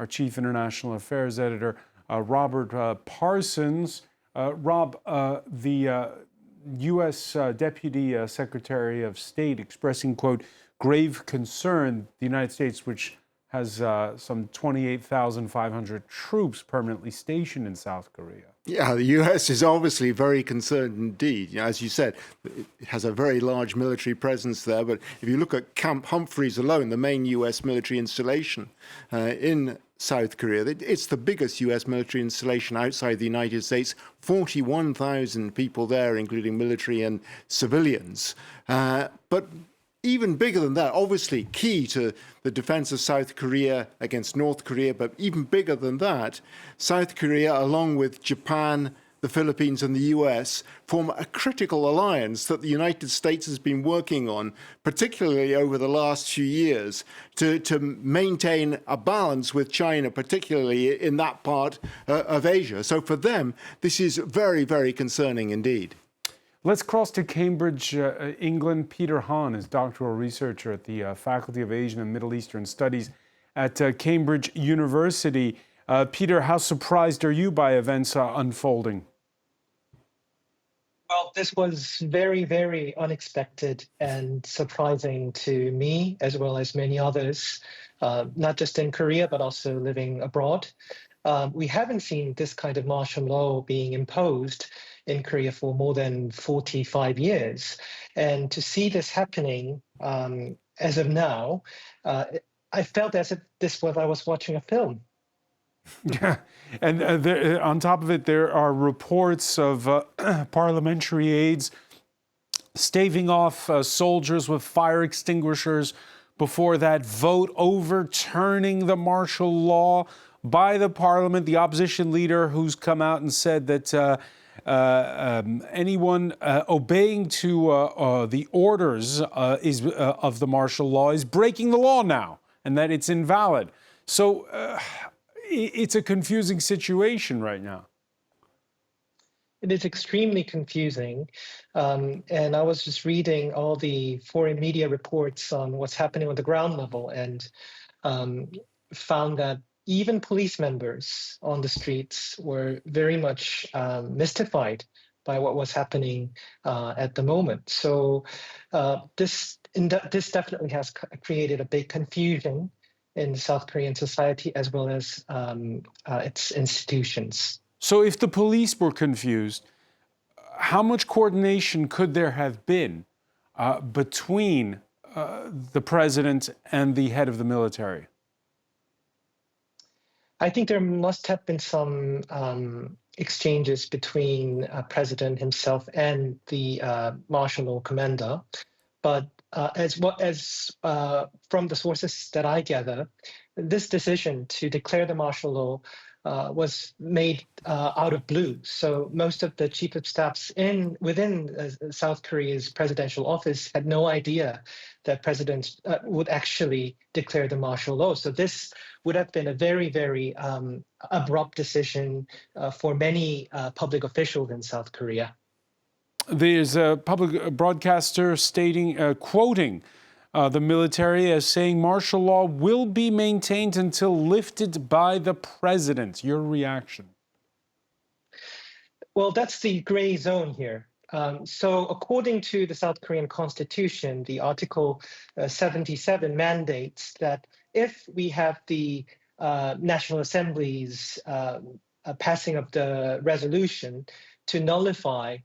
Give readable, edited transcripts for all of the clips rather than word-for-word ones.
our Chief International Affairs Editor, Robert Parsons. Rob, the U.S. Deputy Secretary of State expressing, quote, grave concern, the United States, which has some 28,500 troops permanently stationed in South Korea. Yeah, the US is obviously very concerned indeed. You know, as you said, it has a very large military presence there. But if you look at Camp Humphreys alone, the main US military installation in South Korea, it's the biggest US military installation outside the United States, 41,000 people there, including military and civilians. But even bigger than that, obviously key to the defense of South Korea against North Korea, but even bigger than that, South Korea, along with Japan, the Philippines and the US, form a critical alliance that the United States has been working on, particularly over the last few years, to maintain a balance with China, particularly in that part of Asia. So for them, this is very, very concerning indeed. Let's cross to Cambridge, England. Peter Hahn is doctoral researcher at the Faculty of Asian and Middle Eastern Studies at Cambridge University. Peter, how surprised are you by events unfolding? Well, this was very, very unexpected and surprising to me, as well as many others, not just in Korea, but also living abroad. We haven't seen this kind of martial law being imposed in Korea for more than 45 years. And to see this happening as of now, I felt as if I was watching a film. Yeah, and on top of it, there are reports of parliamentary aides staving off soldiers with fire extinguishers before that vote overturning the martial law by the parliament. The opposition leader who's come out and said that anyone obeying to the orders of the martial law is breaking the law now, and that it's invalid. So it's a confusing situation right now. It is extremely confusing. And I was just reading all the foreign media reports on what's happening on the ground level and found that even police members on the streets were very much mystified by what was happening at the moment. So this definitely has created a big confusion in South Korean society as well as its institutions. So if the police were confused, how much coordination could there have been between the president and the head of the military? I think there must have been some exchanges between President himself and the martial law commander. But as from the sources that I gather, this decision to declare the martial law was made out of blue. So most of the chief of staffs within South Korea's presidential office had no idea that president would actually declare the martial law. So this would have been a very, very abrupt decision for many public officials in South Korea. There's a public broadcaster quoting the military as saying martial law will be maintained until lifted by the president. Your reaction? Well, that's the gray zone here. So according to the South Korean Constitution, the Article 77 mandates that if we have the National Assembly's passing of the resolution to nullify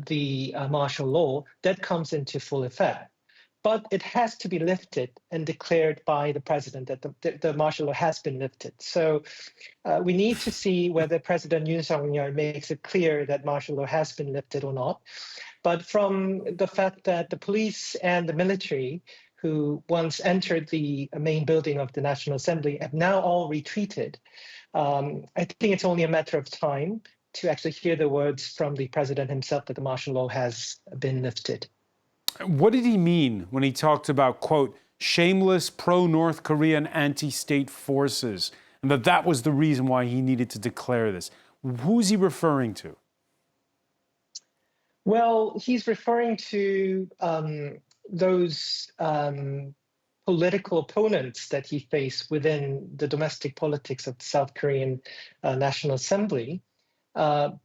the martial law, that comes into full effect. But it has to be lifted and declared by the president that the martial law has been lifted. So we need to see whether President Yoon Suk-yeol makes it clear that martial law has been lifted or not. But from the fact that the police and the military, who once entered the main building of the National Assembly, have now all retreated, I think it's only a matter of time to actually hear the words from the president himself that the martial law has been lifted. What did he mean when he talked about, quote, shameless pro-North Korean anti-state forces, and that was the reason why he needed to declare this? Who's he referring to? Well, he's referring to those political opponents that he faced within the domestic politics of the South Korean National Assembly. He Are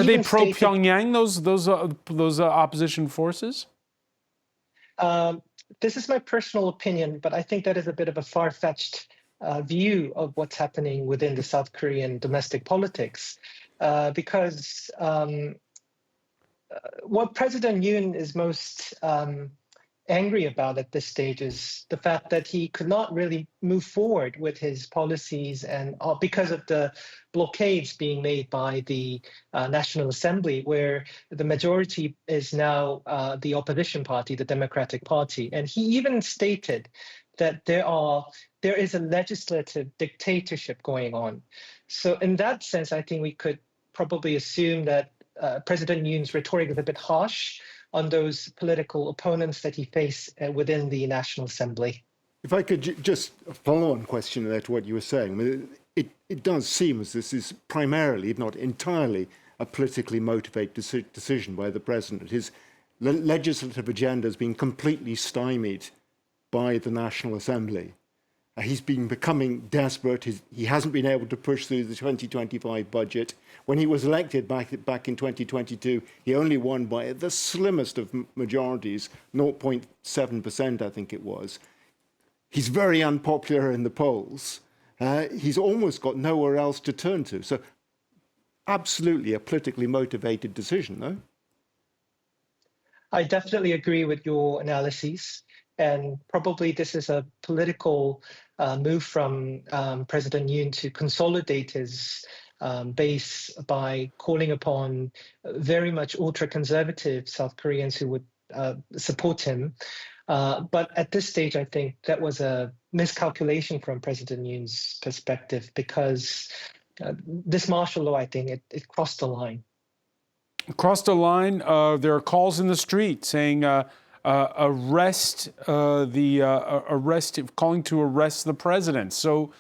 they even stated, pro-Pyongyang, those opposition forces? this is my personal opinion, but I think that is a bit of a far-fetched view of what's happening within the South Korean domestic politics, because what President Yoon is most angry about at this stage is the fact that he could not really move forward with his policies, and because of the blockades being made by the National Assembly, where the majority is now the opposition party, the Democratic Party. And he even stated that there is a legislative dictatorship going on. So in that sense, I think we could probably assume that President Yoon's rhetoric is a bit harsh on those political opponents that he faced within the National Assembly. If I could just a follow-on question there to what you were saying. I mean, it does seem as this is primarily, if not entirely, a politically motivated decision by the president. His legislative agenda has been completely stymied by the National Assembly. He's been becoming desperate. He hasn't been able to push through the 2025 budget. When he was elected back in 2022, he only won by the slimmest of majorities, 0.7%, I think it was. He's very unpopular in the polls. He's almost got nowhere else to turn to. So absolutely a politically motivated decision, no? I definitely agree with your analyses. And probably this is a political move from President Yoon to consolidate his base by calling upon very much ultra-conservative South Koreans who would support him. But at this stage, I think that was a miscalculation from President Yoon's perspective, because this martial law, I think, it crossed the line. Crossed the line. There are calls in the street saying arrest calling to arrest the president. So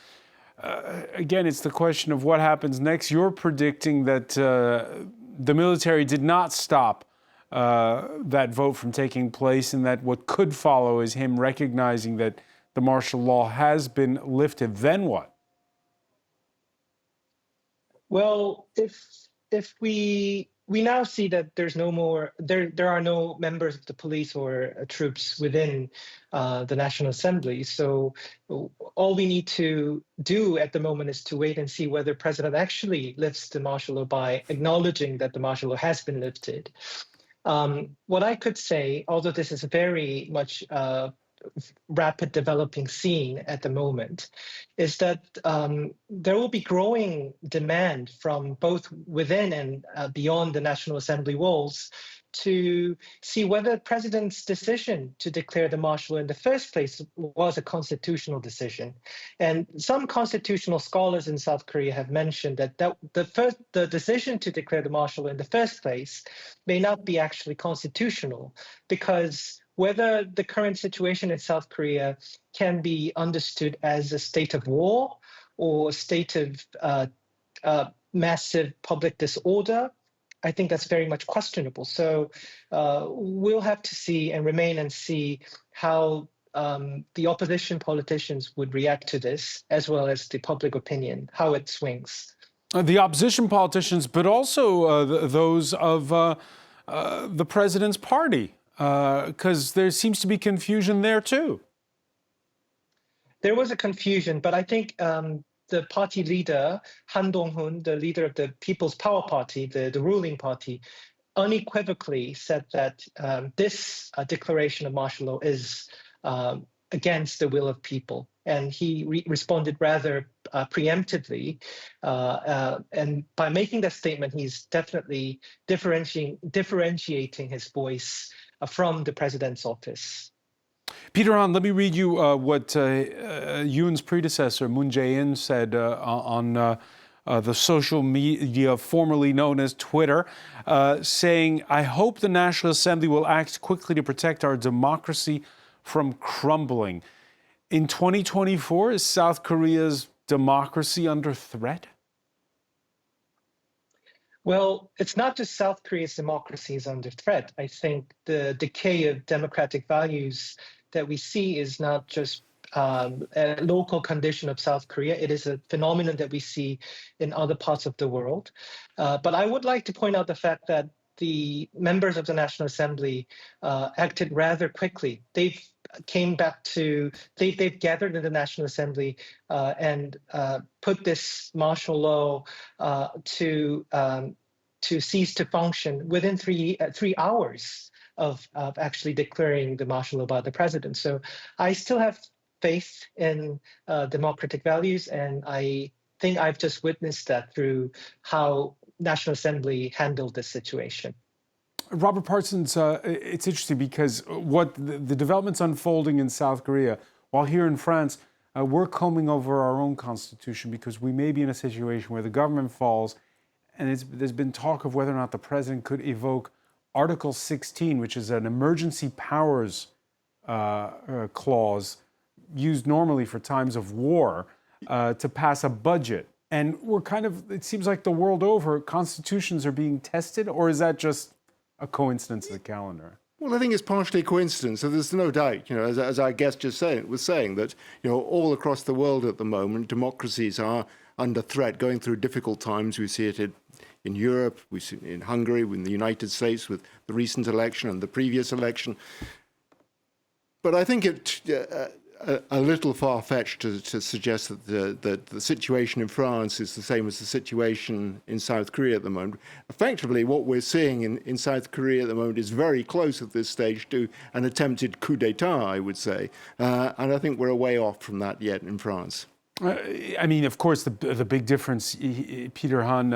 again, it's the question of what happens next. You're predicting that the military did not stop that vote from taking place, and that what could follow is him recognizing that the martial law has been lifted. Then what? Well, if we now see that there's no more, there are no members of the police or troops within the National Assembly. So all we need to do at the moment is to wait and see whether President actually lifts the martial law by acknowledging that the martial law has been lifted. What I could say, although this is very much rapid developing scene at the moment, is that there will be growing demand from both within and beyond the National Assembly walls to see whether the president's decision to declare the martial law in the first place was a constitutional decision. And some constitutional scholars in South Korea have mentioned that the decision to declare the martial law in the first place may not be actually constitutional, because whether the current situation in South Korea can be understood as a state of war or a state of massive public disorder, I think that's very much questionable. So we'll have to see and remain and see how the opposition politicians would react to this, as well as the public opinion, how it swings. The opposition politicians, but also those of the president's party, because there seems to be confusion there too. There was a confusion, but I think the party leader, Han Dong-hoon, the leader of the People's Power Party, the ruling party, unequivocally said that this declaration of martial law is against the will of people. And he responded rather preemptively. And by making that statement, he's definitely differentiating his voice from the president's office. Peter Han, let me read you what Yoon's predecessor, Moon Jae-in, said on the social media formerly known as Twitter, saying, "I hope the National Assembly will act quickly to protect our democracy from crumbling." In 2024, is South Korea's democracy under threat? Well, it's not just South Korea's democracy is under threat. I think the decay of democratic values that we see is not just a local condition of South Korea. It is a phenomenon that we see in other parts of the world. But I would like to point out the fact that the members of the National Assembly acted rather quickly. They've gathered in the National Assembly and put this martial law to cease to function within 3 hours of actually declaring the martial law by the president. So I still have faith in democratic values, and I think I've just witnessed that through how National Assembly handled this situation. Robert Parsons, it's interesting because what the developments unfolding in South Korea, while here in France, we're combing over our own constitution because we may be in a situation where the government falls, and there's been talk of whether or not the president could evoke Article 16, which is an emergency powers clause used normally for times of war, to pass a budget. And we're it seems like the world over, constitutions are being tested, or is that just a coincidence in the calendar? Well, I think it's partially a coincidence. So there's no doubt, as our guest just was saying, that, all across the world at the moment, democracies are under threat, going through difficult times. We see it in Europe, we see it in Hungary, in the United States with the recent election and the previous election. But I think it's a little far-fetched to suggest that the situation in France is the same as the situation in South Korea at the moment. Effectively, what we're seeing in South Korea at the moment is very close at this stage to an attempted coup d'etat, I would say. And I think we're a way off from that yet in France. I mean, of course, the big difference, Peter Han,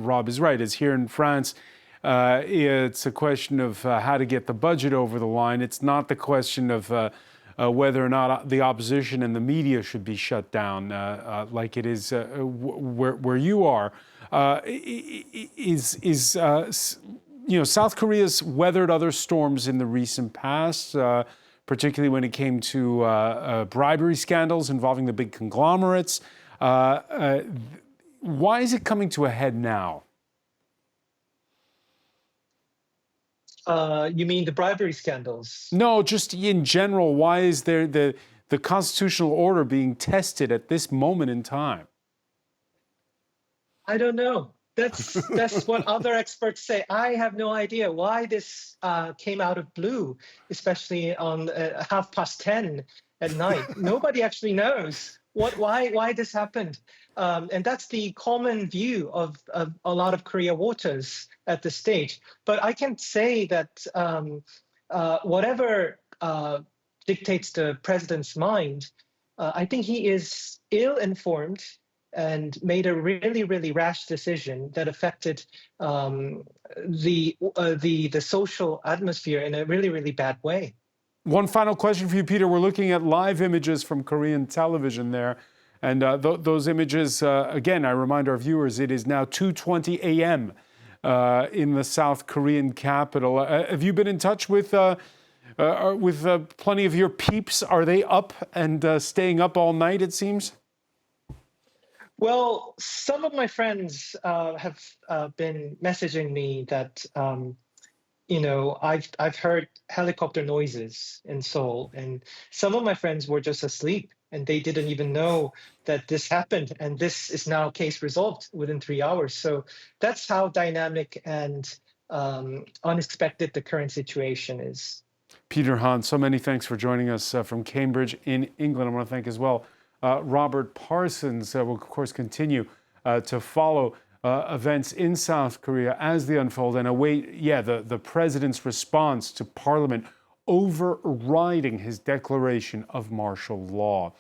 Rob is right, is here in France, it's a question of how to get the budget over the line. It's not the question of whether or not the opposition and the media should be shut down, like it is where you are. South Korea's weathered other storms in the recent past, particularly when it came to bribery scandals involving the big conglomerates. Why is it coming to a head now? You mean the bribery scandals? No, just in general, why is there the constitutional order being tested at this moment in time? I don't know. That's what other experts say. I have no idea why this came out of blue, especially on 10:30 at night. Nobody actually knows why this happened. And that's the common view of a lot of Korea waters at this stage. But I can say that whatever dictates the president's mind, I think he is ill-informed and made a really, really rash decision that affected the social atmosphere in a really, really bad way. One final question for you, Peter. We're looking at live images from Korean television there. And those images, again, I remind our viewers, it is now 2:20 a.m. In the South Korean capital. Have you been in touch with plenty of your peeps? Are they up and staying up all night, it seems? Well, some of my friends have been messaging me that, I've heard helicopter noises in Seoul, and some of my friends were just asleep and they didn't even know that this happened. And this is now case resolved within 3 hours. So that's how dynamic and unexpected the current situation is. Peter Han, so many thanks for joining us from Cambridge in England. I want to thank as well Robert Parsons. Will, of course, continue to follow events in South Korea as they unfold and await, the president's response to Parliament overriding his declaration of martial law.